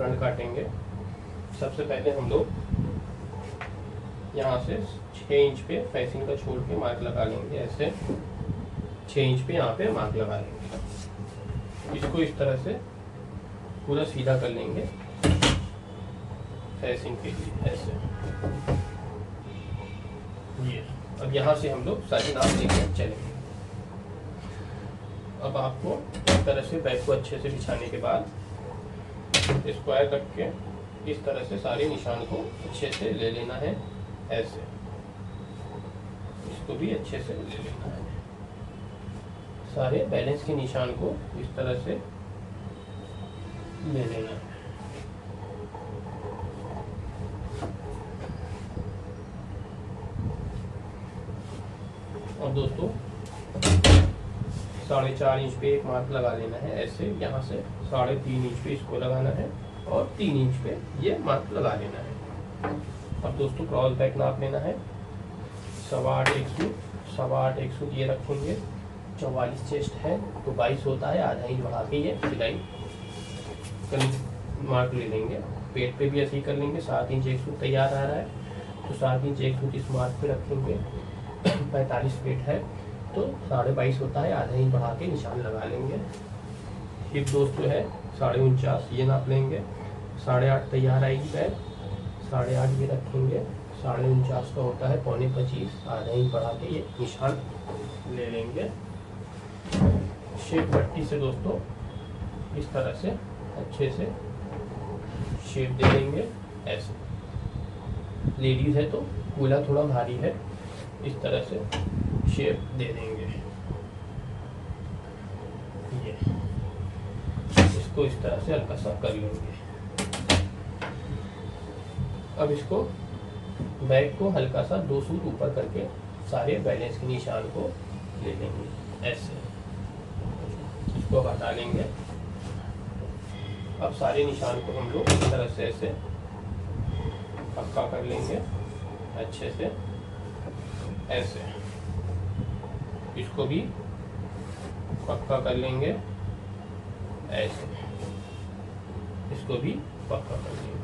Front काटेंगे। सबसे पहले हम लोग यहाँ से 6 इंच पे फेसिंग का छोड़ के मार्क लगा लेंगे। ऐसे 6 इंच पे यहाँ पे मार्क लगा लेंगे। इसको इस तरह से पूरा सीधा कर लेंगे फेसिंग के लिए ऐसे। ये अब यहाँ से हम लोग सारी नाप लेके चलेंगे। अब आपको इस तरह से बैक को अच्छे से बिछाने के बाद स्क्वायर रख के इस तरह से सारे निशान को अच्छे से ले लेना है ऐसे। इसको भी अच्छे से ले लेना है। सारे बैलेंस के निशान को इस तरह से ले लेना है। और दोस्तों 4.5 इंच पे एक मार्क लगा लेना है ऐसे। यहाँ से 3.5 इंच पे इसको लगाना है और 3 इंच पे ये मार्क लगा लेना है। अब दोस्तों क्रॉस बैक नाप लेना है। 8.25 1 सूट 8.25 1 सूट ये रखेंगे। 44 चेस्ट है तो 22 होता है, आधा इंच बढ़ा के ये सिलाई मार्क ले लेंगे। पेट पे भी ऐसे ही कर लेंगे। 7 इंच 1 सूट तैयार आ रहा है तो 7 इंच 1 सूट इस मार्क पे रखेंगे। 45 पेट है तो 22.5 होता है, आधा इंच बढ़ा के निशान लगा लेंगे। हिप दोस्तों है 49.5 ये नाप लेंगे। 8.5 तैयार आएगी बैक। 8.5 ये रखेंगे। 49.5 का होता है 25.25, आधा इंच बढ़ा के ये निशान ले लेंगे। शेप पट्टी से दोस्तों इस तरह से अच्छे से शेप दे देंगे ऐसे। लेडीज है तो कूला थोड़ा भारी है, इस तरह से शेप दे देंगे। ये इसको इस तरह से हल्का सा कर लेंगे। अब इसको बैक को हल्का सा 2 सूट ऊपर करके सारे बैलेंस के निशान को ले लेंगे ऐसे। इसको हटा लेंगे। अब सारे निशान को हम लोग इस तरह से ऐसे पक्का कर लेंगे अच्छे से ऐसे। इसको भी पक्का कर लेंगे ऐसे। इसको भी पक्का कर लेंगे।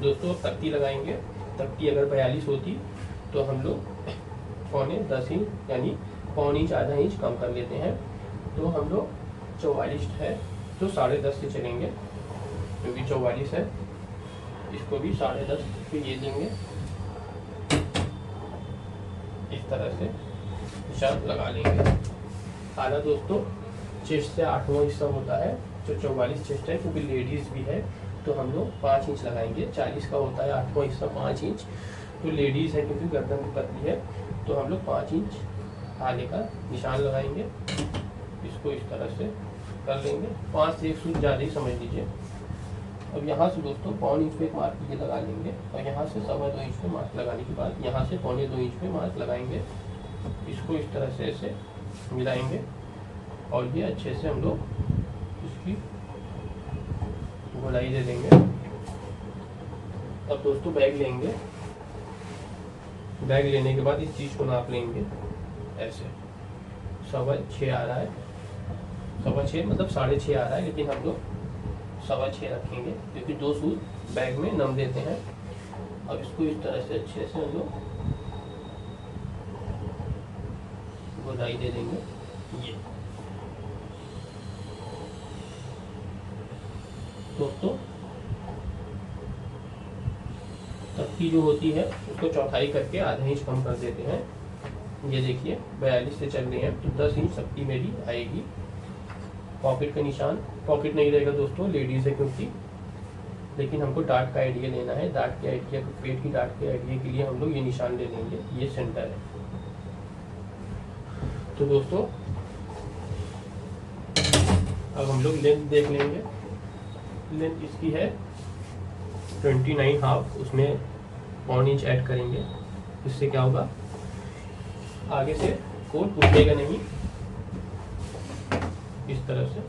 दोस्तों तख्ती लगाएंगे। तख्ती अगर 42 होती तो हम लोग 10 इंच यानी 1.25 इंच आधा इंच कम कर लेते हैं। तो हम लोग 44 है तो 10.5 से चलेंगे क्योंकि 44 है। इसको भी 10.5 पे ये देंगे इस तरह से निशान लगा लेंगे। आधा दोस्तों चेस्ट से 8वां हिस्सा होता है जो 44 चेस्ट है, क्योंकि लेडीज भी है तो हम लोग 5 इंच लगाएंगे। 40 का होता है 8वां हिस्सा 5 इंच, तो लेडीज है क्योंकि गर्दन भी पतली है तो हम लोग 5 इंच आगे का निशान लगाएंगे। इसको इस तरह से कर लेंगे। 5 से 1 सूट ज़्यादा ही समझ लीजिए। अब यहाँ से दोस्तों 1.25 इंच पे एक मार्क ये लगा लेंगे और यहाँ से 2.25 इंच पे मार्क लगाने के बाद यहाँ से 2.25 इंच पे मार्क लगाएंगे। इसको इस तरह से ऐसे मिलाएंगे और ये अच्छे से हम लोग इसकी गोलाई दे देंगे। अब दोस्तों बैग लेंगे। बैग लेने के बाद इस चीज़ को नाप लेंगे ऐसे। 6.25 आ रहा है, 6.25 मतलब 6.5 आ रहा है, लेकिन हम लोग 6.25 रखेंगे क्योंकि 2 सूट बैग में नम देते हैं। अब इसको इस तरह से अच्छे से हम लोग गोलाई दे देंगे। ये दोस्तों तख्ती जो होती है उसको चौथाई करके आधा इंच कम कर देते हैं। ये देखिए 42 से चल रही है तो 10 इंच तख्ती मेरी आएगी। पॉकेट का निशान, पॉकेट नहीं रहेगा दोस्तों, लेडीज है क्योंकि, लेकिन हमको डार्ट का आइडिया लेना है। डार्ट के आइडिया, पेट की डार्ट के आइडिया के लिए हम लोग ये निशान ले लेंगे। ये सेंटर है। तो दोस्तों अब हम लोग लेंथ देख लेंगे। लेंथ इसकी है 29.5, उसमें 1 इंच ऐड करेंगे। इससे क्या होगा, आगे से कोट उठेगा नहीं। इस तरह से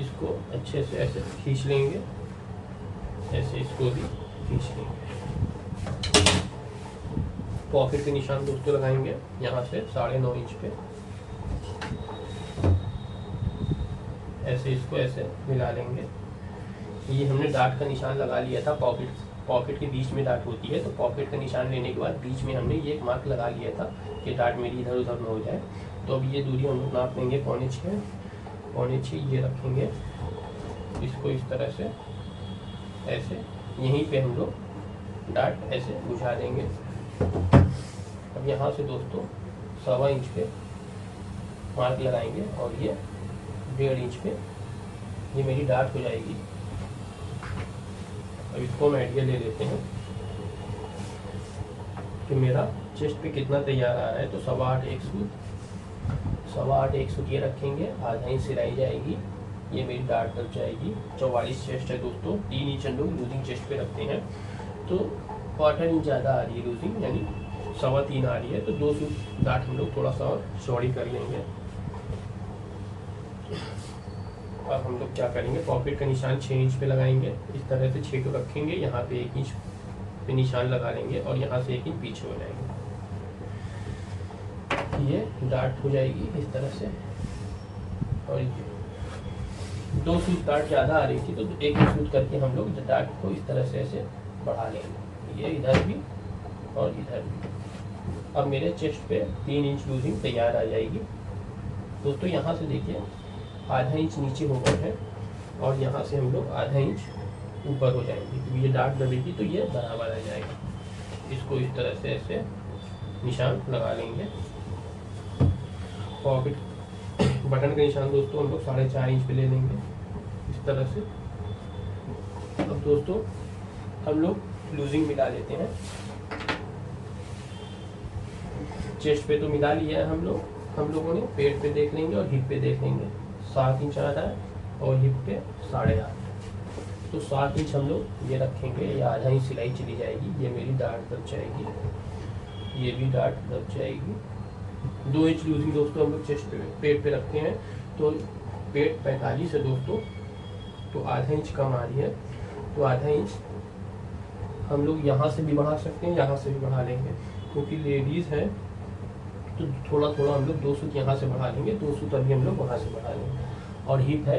इसको अच्छे से ऐसे खींच लेंगे ऐसे। इसको भी खींच लेंगे। पॉकेट के निशान दोस्तों लगाएंगे यहाँ से 9.5 इंच पे। ऐसे इसको ऐसे मिला लेंगे। ये हमने डार्ट का निशान लगा लिया था, पॉकेट के बीच में डार्ट होती है, तो पॉकेट का निशान लेने के बाद बीच में हमने ये एक मार्क लगा लिया था कि डार्ट मेरी इधर उधर न हो जाए। तो अब ये दूरी हम लोग नाप लेंगे 5.5 ये रखेंगे इसको इस तरह से ऐसे, यहीं पे हम लोग डार्ट ऐसे बुझा देंगे। अब यहाँ से दोस्तों 1.25 इंच पे मार्क लगाएंगे और ये 1.5 इंच पे ये मेरी डार्ट हो जाएगी। अब इसको हम आइडिया ले लेते हैं कि मेरा चेस्ट पे कितना तैयार आ रहा है। तो 8.25 एक सूट ये रखेंगे, आधा इंच सिलाई जाएगी, ये मेरी डार्ट लग जाएगी। 44 चेस्ट है दोस्तों, 3 इंच हम लोग लूजिंग चेस्ट पे रखते हैं, तो 1/4 इंच ज़्यादा आ रही है लूजिंग, यानी 3.25 आ रही है। तो 2 सूट डार्ट हम लोग थोड़ा सा और चौड़ी कर लेंगे। अब हम लोग क्या करेंगे, पॉकेट का निशान 6 इंच पे लगाएंगे, इस तरह से 6 को रखेंगे, यहाँ पे 1 इंच पे निशान लगा लेंगे और यहाँ से 1 इंच पीछे हो जाएंगे। ये डार्ट हो जाएगी इस तरह से, और ये 2 सूट डार्ट ज़्यादा आ रही थी तो 1 सूट करके हम लोग डार्ट को इस तरह से ऐसे बढ़ा लेंगे, ये इधर भी और इधर भी। अब मेरे चेस्ट पे 3 इंच लूजिंग तैयार आ जाएगी दोस्तों। यहाँ से देखिए आधा इंच नीचे हो गए हैं और यहाँ से हम लोग आधा इंच ऊपर हो जाएंगे, तो ये डार्ट दबेगी तो ये बराबर आ जाएगा। इसको इस तरह से ऐसे निशान लगा लेंगे। पॉकेट बटन का निशान दोस्तों हम लोग 4.5 इंच पे ले लेंगे इस तरह से। अब दोस्तों हम लोग लूजिंग मिला लेते हैं। चेस्ट पे तो मिला लिया है हम लोगों ने, पेट पे देख लेंगे और हिप पे देख लेंगे। 7 इंच आ रहा है और हिप पे 8.5, तो 7 इंच हम लोग ये रखेंगे, या आधा इंच सिलाई चली जाएगी, ये मेरी डार्ट दब जाएगी, ये भी डार्ट दब जाएगी। 2 इंच लूजिंग दोस्तों हम लोग चेस्ट पे पेट पे रखते हैं, तो पेट 45 है दोस्तों, तो आधा इंच कम आ रही है, तो आधा इंच हम लोग यहाँ से भी बढ़ा सकते हैं, यहाँ से भी बढ़ा लेंगे, क्योंकि लेडीज़ है तो थोड़ा थोड़ा हम लोग 2 सूट यहाँ से बढ़ा लेंगे, 2 सूट अभी हम लोग वहाँ से बढ़ा लेंगे। और हिप है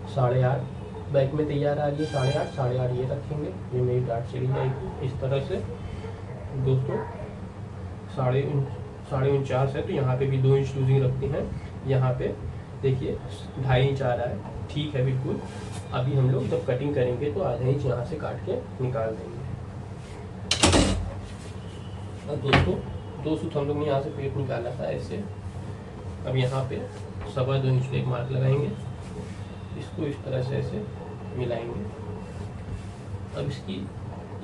8.5, बैक में तैयार आ रही है 8.5 ये रखेंगे, ये मेरी डार्ट चली जाएगी इस तरह से दोस्तों। 4.5 है, तो यहाँ पे भी 2 इंच लूजिंग रखते हैं। यहाँ पे देखिए 2.5 इंच आ रहा है, ठीक है बिल्कुल। अभी हम लोग जब कटिंग करेंगे तो आधा इंच यहाँ से काट के निकाल देंगे। अब दोस्तों 2 सूट हम लोग ने यहाँ से पेट निकाला था ऐसे। अब यहाँ पे 2.25 इंच पे एक मार्क लगाएंगे, इसको इस तरह से ऐसे मिलाएंगे। अब इसकी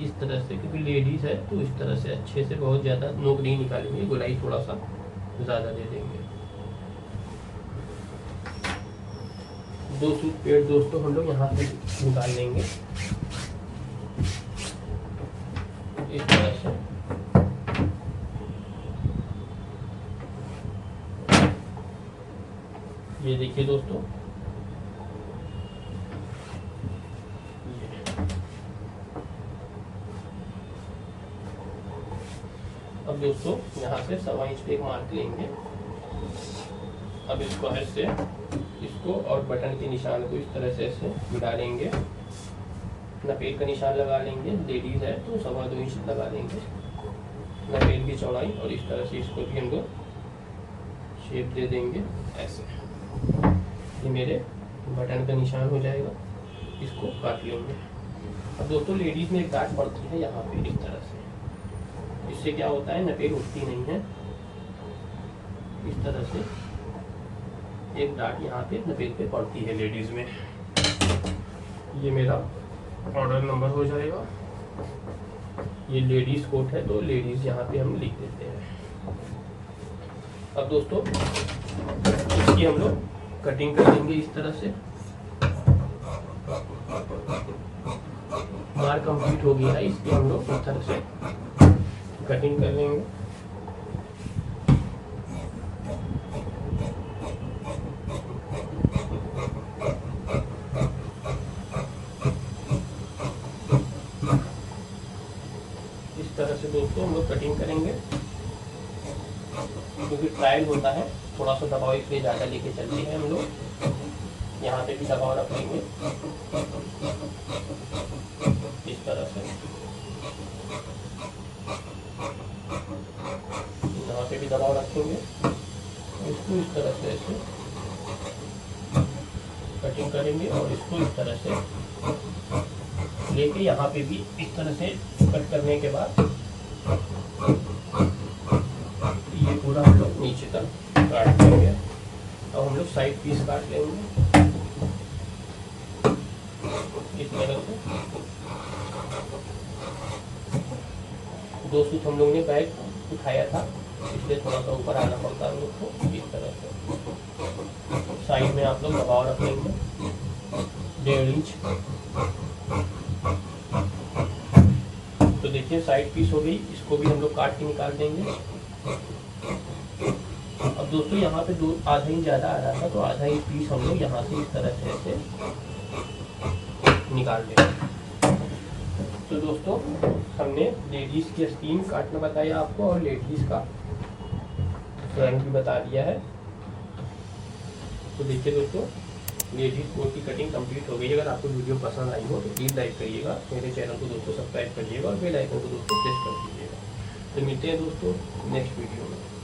इस तरह से, क्योंकि लेडीज़ है तो इस तरह से अच्छे से, बहुत ज़्यादा नोक नहीं निकालेंगे, गोलाई थोड़ा सा ज़्यादा दे देंगे। 2 सूट पेट दोस्तों हम लोग यहाँ से निकाल लेंगे इस तरह से। ये देखिए दोस्तों, अब दोस्तों यहाँ से 1.25 इंच पे एक मार्क लेंगे। अब इसको ऐसे, इसको और बटन के निशान को इस तरह से ऐसे मिला लेंगे। नपेट का निशान लगा लेंगे, लेडीज है तो 2.25 इंच लगा लेंगे नपेट की चौड़ाई, और इस तरह से इसको भी हम लोग शेप दे देंगे ऐसे। ये मेरे बटन का निशान हो जाएगा, इसको काट लेंगे। अब दोस्तों लेडीज में एक डार्ट पड़ती है यहाँ पे इस तरह से, इससे क्या होता है नपेट उठती नहीं है, इस तरह से एक डार्ट यहाँ पे नपेट पे पड़ती है लेडीज में। ये मेरा ऑर्डर नंबर हो जाएगा। ये लेडीज कोट है तो लेडीज यहाँ पे हम लिख देते हैं। अब दोस्तों इसकी हम लोग कटिंग कर देंगे इस तरह से। मार्क कंप्लीट हो गया है, इसकी हम लोग इस तरह से कटिंग कर लेंगे। इस तरह से दोस्तों हम लोग कटिंग करेंगे, क्योंकि ट्रायल होता है, थोड़ा सा दबाव इसलिए ज़्यादा लेके चलते हैं हम लोग। यहाँ पे भी दबाव रख लेंगे इस तरह से, यहाँ पे भी दबाव रखेंगे, इसको इस तरह से ऐसे कटिंग करेंगे और इसको इस तरह से लेके यहाँ पे भी इस तरह से कट करने के बाद ये पूरा हम लोग नीचे तक काट देंगे। अब हम लोग साइड पीस काट लेंगे इस तरह से। दो सूत हम लोग ने बैग उठाया था, इसलिए थोड़ा सा ऊपर आना पड़ता है हम लोग को। इस तरह से साइड में आप लोग दबाव रख लेंगे 1.5 इंच। तो देखिए साइड पीस हो गई, इसको भी हम लोग काट के निकाल देंगे। अब दोस्तों यहाँ पे आधा इंच ज़्यादा आ रहा था, तो आधा इंच पीस हम लोग यहाँ से इस तरह से ऐसे निकाल देंगे। तो दोस्तों हमने लेडीज़ की आस्तीन काटना बताया आपको और लेडीज़ का फ्रंट भी बता दिया है। तो देखिए दोस्तों लेडीज़ कोट की कटिंग कंप्लीट हो गई। अगर आपको वीडियो पसंद आई हो तो प्लीज़ लाइक करिएगा, मेरे चैनल को दोस्तों सब्सक्राइब करिएगा और बेल आइकन को दोस्तों प्रेस कर दीजिएगा। तो मिलते हैं दोस्तों नेक्स्ट वीडियो में।